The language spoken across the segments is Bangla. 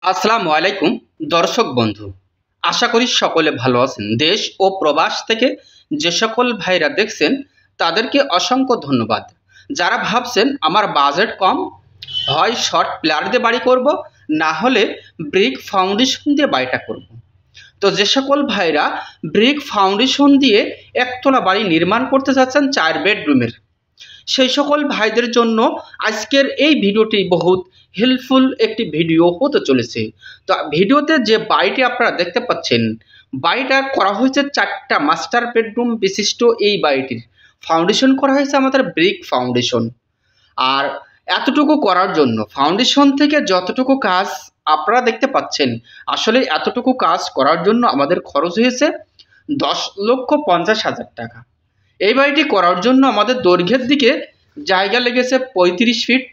আসসালামু আলাইকুম দর্শক বন্ধু, আশা করি সকলে ভালো আছেন। দেশ ও প্রবাস থেকে যে সকল ভাইরা দেখছেন তাদেরকে অসংখ্য ধন্যবাদ। যারা ভাবছেন আমার বাজেট কম, হয় শর্ট প্লেয়ার দিয়ে বাড়ি করব, না হলে ব্রিক ফাউন্ডেশন দিয়ে বাড়িটা করব। তো যে সকল ভাইরা ব্রিক ফাউন্ডেশন দিয়ে একতলা বাড়ি নির্মাণ করতে চাচ্ছেন 4 বেডরুমের, সেই সকল ভাইদের জন্য আজকের এই ভিডিওটি বহুত হেল্পফুল একটি ভিডিও হতে চলেছে। তো ভিডিওতে যে বাড়িটি আপনারা দেখতে পাচ্ছেন, বাড়িটা করা হয়েছে 4টা মাস্টার বেডরুম বিশিষ্ট। এই বাড়িটির ফাউন্ডেশন করা হয়েছে আমাদের ব্রিক ফাউন্ডেশন। আর এতটুকু করার জন্য ফাউন্ডেশন থেকে যতটুকু কাজ আপনারা দেখতে পাচ্ছেন, আসলে এতটুকু কাজ করার জন্য আমাদের খরচ হয়েছে 10,50,000 টাকা। এই বাড়িটি করার জন্য আমাদের দৈর্ঘ্যের দিকে জায়গা লেগেছে 35 ফিট,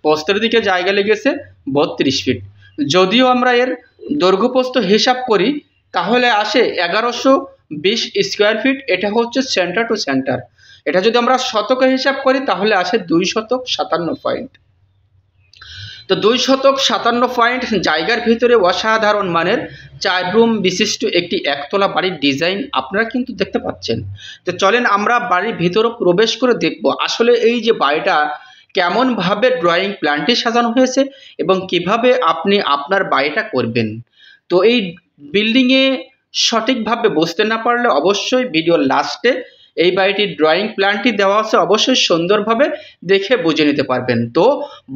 প্রস্থের দিকে জায়গা লেগেছে 32 ফিট। যদিও আমরা এর দৈর্ঘ্য প্রস্থ হিসাব করি তাহলে আসে 1120 স্কোয়ার ফিট। এটা হচ্ছে সেন্টার টু সেন্টার। এটা যদি আমরা শতকে হিসাব করি তাহলে আসে 257 পয়েন্ট। তো 257 পয়েন্ট জায়গার ভিতরে অসাধারণ মানের 4 রুম বিশিষ্ট একটি একতলা বাড়ির ডিজাইন আপনারা কিন্তু দেখতে পাচ্ছেন। তো চলেন আমরা বাড়ির ভিতরে প্রবেশ করে দেখব আসলে এই যে বাড়িটা কেমনভাবে ড্রয়িং প্ল্যানটি সাজানো হয়েছে এবং কিভাবে আপনি আপনার বাড়িটা করবেন। তো এই বিল্ডিংয়ে সঠিকভাবে বুঝতে না পারলে অবশ্যই ভিডিওর লাস্টে এই বাড়িটির ড্রয়িং প্ল্যানটি দেওয়া আছে, অবশ্যই সুন্দরভাবে দেখে বুঝে নিতে পারবেন। তো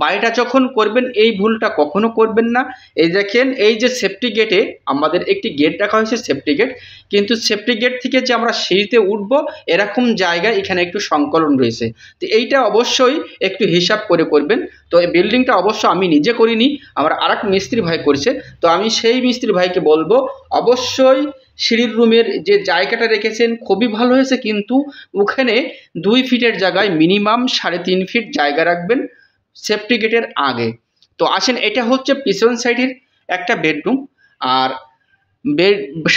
বাড়িটা যখন করবেন এই ভুলটা কখনো করবেন না। এই দেখেন, এই যে সেফটি গেটে আমাদের একটি গেট রাখা হয়েছে, সেফটি গেট, কিন্তু সেফটি গেট থেকে যে আমরা সিঁড়িতে উঠবো এরকম জায়গায় এখানে একটু সংকলন রয়েছে। তো এইটা অবশ্যই একটু হিসাব করে করবেন। তো এই বিল্ডিংটা অবশ্য আমি নিজে করিনি, আমার আরেক মিস্ত্রি ভাই করেছে। তো আমি সেই মিস্ত্রি ভাইকে বলবো অবশ্যই সিঁড়ির রুমের যে জায়গাটা রেখেছেন খুবই ভালো হয়েছে, কিন্তু ওখানে 2 ফিটের জায়গায় মিনিমাম 3.5 ফিট জায়গা রাখবেন সেফটি গেটের আগে। তো আসেন, এটা হচ্ছে পিছন সাইডের একটা বেডরুম। আর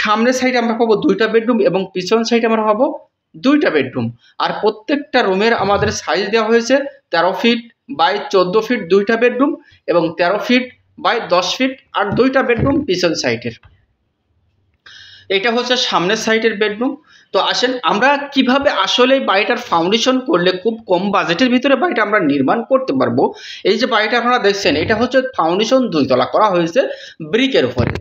সামনের সাইডে আমরা পাবো 2টা বেডরুম এবং পিছন সাইডে আমরা পাবো 2টা বেডরুম। আর প্রত্যেকটা রুমের আমাদের সাইজ দেওয়া হয়েছে 13 ফিট বাই 14 ফিট 2টা বেডরুম এবং 13 ফিট বাই 10 ফিট আর 2টা বেডরুম পিছন সাইডের। এটা হচ্ছে সামনের সাইডের বেডরুম। তো আসেন আমরা কিভাবে আসলে বাড়িটার ফাউন্ডেশন করলে খুব কম বাজেটের ভিতরে বাড়িটা আমরা নির্মাণ করতে পারবো। এই যে বাড়িটা আপনারা দেখছেন, এটা হচ্ছে ফাউন্ডেশন 2 তলা করা হয়েছে ব্রিকের উপরে।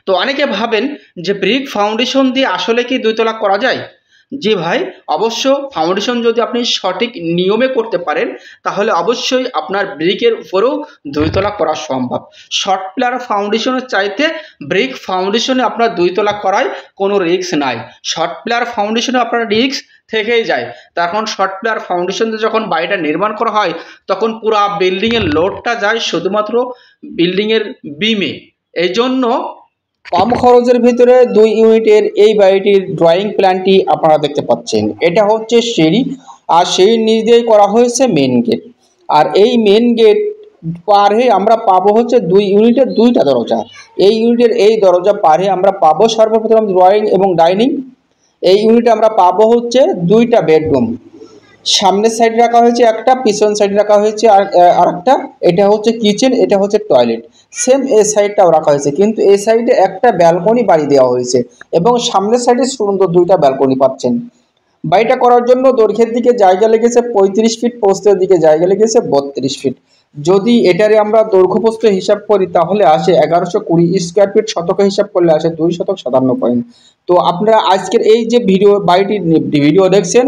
তো অনেকে ভাবেন যে ব্রিক ফাউন্ডেশন দিয়ে আসলে কি 2 তলা করা যায়? জি ভাই, অবশ্য ফাউন্ডেশন যদি আপনি সঠিক নিয়মে করতে পারেন তাহলে অবশ্যই আপনার ব্রিকের উপরেও 2 তলা করা সম্ভব। শর্ট প্লেয়ার ফাউন্ডেশনের চাইতে ব্রিক ফাউন্ডেশনে আপনার 2 তলা করায় কোনো রিস্ক নাই। শর্ট প্লেয়ার ফাউন্ডেশনে আপনার রিস্ক থেকেই যায়। তখন শর্ট প্লেয়ার ফাউন্ডেশনে যখন বাড়িটা নির্মাণ করা হয় তখন পুরো বিল্ডিংয়ের লোডটা যায় শুধুমাত্র বিল্ডিংয়ের বিমে। এই জন্য কম খরচের ভিতরে 2 ইউনিটের এই বাড়িটির ড্রয়িং প্ল্যানটি আপনারা দেখতে পাচ্ছেন। এটা হচ্ছে সিঁড়ি, আর সিঁড়ির নিচ দিয়েই করা হয়েছে মেন গেট। আর এই মেন গেট পারে আমরা পাবো হচ্ছে 2 ইউনিটের 2টা দরজা। এই ইউনিটের এই দরজা পারে আমরা পাবো সর্বপ্রথম ড্রয়িং এবং ডাইনিং। এই ইউনিটে আমরা পাবো হচ্ছে 2টা বেডরুম। সামনের সাইডে রাখা হয়েছে একটা, পিছন সাইডে রাখা হয়েছে আর একটা। এটা হচ্ছে কিচেন, এটা হচ্ছে টয়লেট। সেম এই সাইডটাও রাখা হয়েছে, কিন্তু এই সাইডে একটা ব্যালকনি বাড়ি দেওয়া হয়েছে এবং সামনের সাইডে সুন্দর 2টা ব্যালকনি পাচ্ছেন। বাড়িটা করার জন্য দৈর্ঘ্যের দিকে জায়গা লেগেছে 35 ফিট, প্রস্থের দিকে জায়গা লেগেছে 32 ফিট। যদি এটারে আমরা দৈর্ঘ্য প্রস্থ হিসাব করি তাহলে আসে 1120 স্কোয়ার ফিট, শতকে হিসাব করলে আসে 257 পয়েন্ট। তো আপনারা আজকের এই যে বাড়িটির ভিডিও দেখছেন